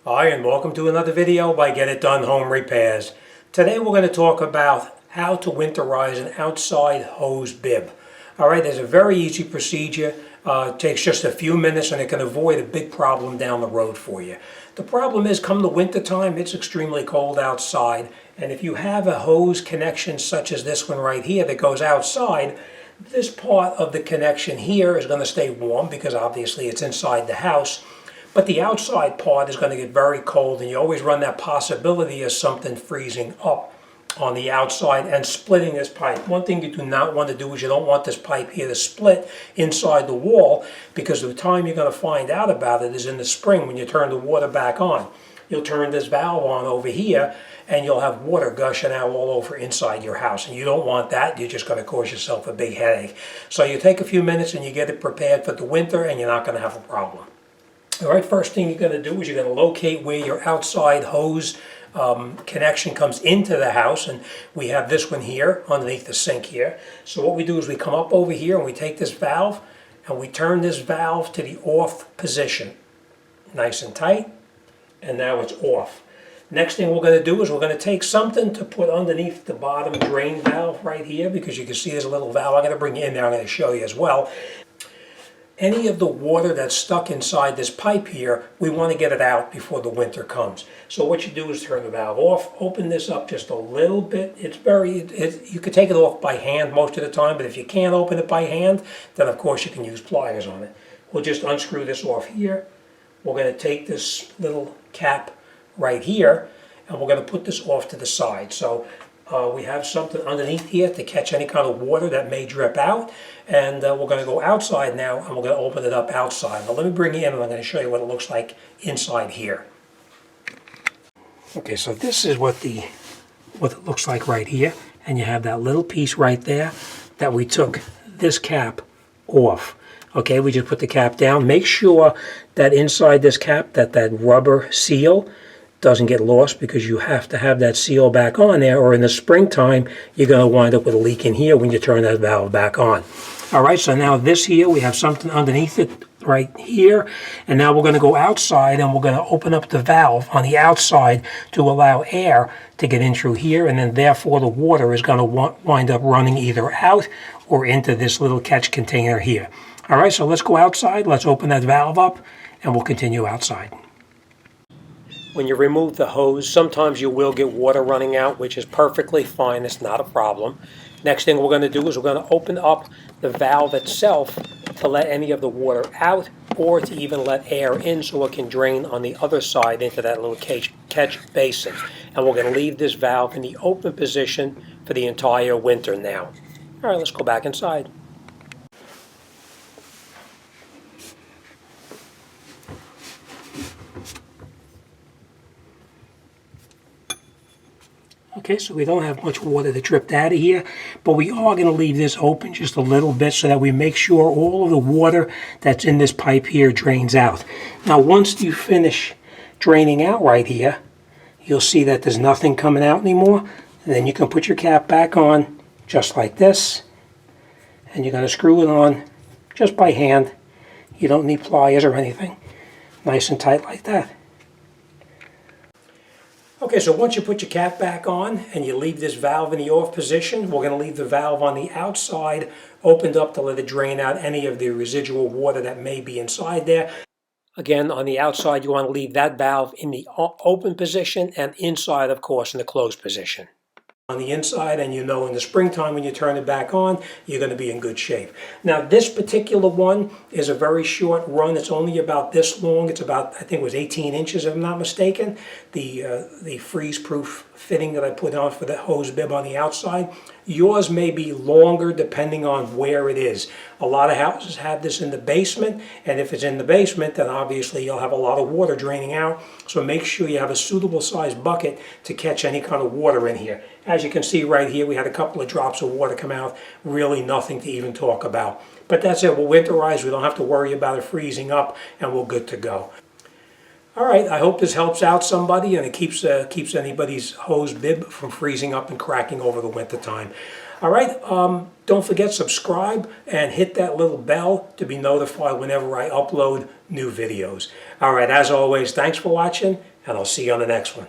Hi, and welcome to another video by Get It Done Home Repairs. Today we're going to talk about how to winterize an outside hose bib. Alright, there's a very easy procedure. It takes just a few minutes and it can avoid a big problem down the road for you. The problem is, come the winter time, it's extremely cold outside, and if you have a hose connection such as this one right here that goes outside, this part of the connection here is going to stay warm because obviously it's inside the house. But the outside part is going to get very cold, and you always run that possibility of something freezing up on the outside and splitting this pipe. One thing you do not want to do is you don't want this pipe here to split inside the wall, because the time you're going to find out about it is in the spring when you turn the water back on. You'll turn this valve on over here and you'll have water gushing out all over inside your house, and you don't want that. You're just going to cause yourself a big headache. So you take a few minutes and you get it prepared for the winter, and you're not going to have a problem. All right, first thing you're going to do is you're going to locate where your outside hose connection comes into the house, and we have this one here underneath the sink here. So what we do is we come up over here and we take this valve and we turn this valve to the off position. Nice and tight, and now it's off. Next thing we're going to do is we're going to take something to put underneath the bottom drain valve right here, because you can see there's a little valve. I'm going to bring you in there, I'm going to show you as well. Any of the water that's stuck inside this pipe here, we want to get it out before the winter comes. So what you do is turn the valve off, open this up just a little bit. You could take it off by hand most of the time, but if you can't open it by hand, then of course you can use pliers on it. We'll just unscrew this off here. We're going to take this little cap right here, and we're going to put this off to the side. So we have something underneath here to catch any kind of water that may drip out, and we're going to go outside now and we're going to open it up outside. Now let me bring you in and I'm going to show you what it looks like inside here. Okay, so this is what it looks like right here, and you have that little piece right there that we took this cap off. Okay, we just put the cap down. Make sure that inside this cap that rubber seal doesn't get lost, because you have to have that seal back on there, or in the springtime you're going to wind up with a leak in here when you turn that valve back on. Alright, so now this here, we have something underneath it right here, and now we're going to go outside and we're going to open up the valve on the outside to allow air to get in through here, and then therefore the water is going to wind up running either out or into this little catch container here. Alright, so let's go outside, let's open that valve up, and we'll continue outside. When you remove the hose, sometimes you will get water running out, which is perfectly fine. It's not a problem. Next thing we're going to do is we're going to open up the valve itself to let any of the water out, or to even let air in so it can drain on the other side into that little catch basin. And we're going to leave this valve in the open position for the entire winter now. All right, let's go back inside. Okay, so we don't have much water that dripped out of here, but we are going to leave this open just a little bit so that we make sure all of the water that's in this pipe here drains out. Now, once you finish draining out right here, you'll see that there's nothing coming out anymore. And then you can put your cap back on just like this, and you're going to screw it on just by hand. You don't need pliers or anything. Nice and tight like that. Okay, so once you put your cap back on and you leave this valve in the off position, we're going to leave the valve on the outside opened up to let it drain out any of the residual water that may be inside there. Again, on the outside, you want to leave that valve in the open position, and inside, of course, in the closed position. On the inside, and you know in the springtime when you turn it back on, you're going to be in good shape. Now, this particular one is a very short run. It's only about this long. It's about, I think it was 18 inches if I'm not mistaken. The freeze-proof fitting that I put on for the hose bib on the outside. Yours may be longer depending on where it is. A lot of houses have this in the basement, and if it's in the basement, then obviously you'll have a lot of water draining out. So make sure you have a suitable sized bucket to catch any kind of water in here. As you can see right here, we had a couple of drops of water come out. Really nothing to even talk about. But that's it. We'll winterize. We don't have to worry about it freezing up, and we're good to go. All right, I hope this helps out somebody, and it keeps anybody's hose bib from freezing up and cracking over the winter time. All right, don't forget, subscribe and hit that little bell to be notified whenever I upload new videos. All right, as always, thanks for watching, and I'll see you on the next one.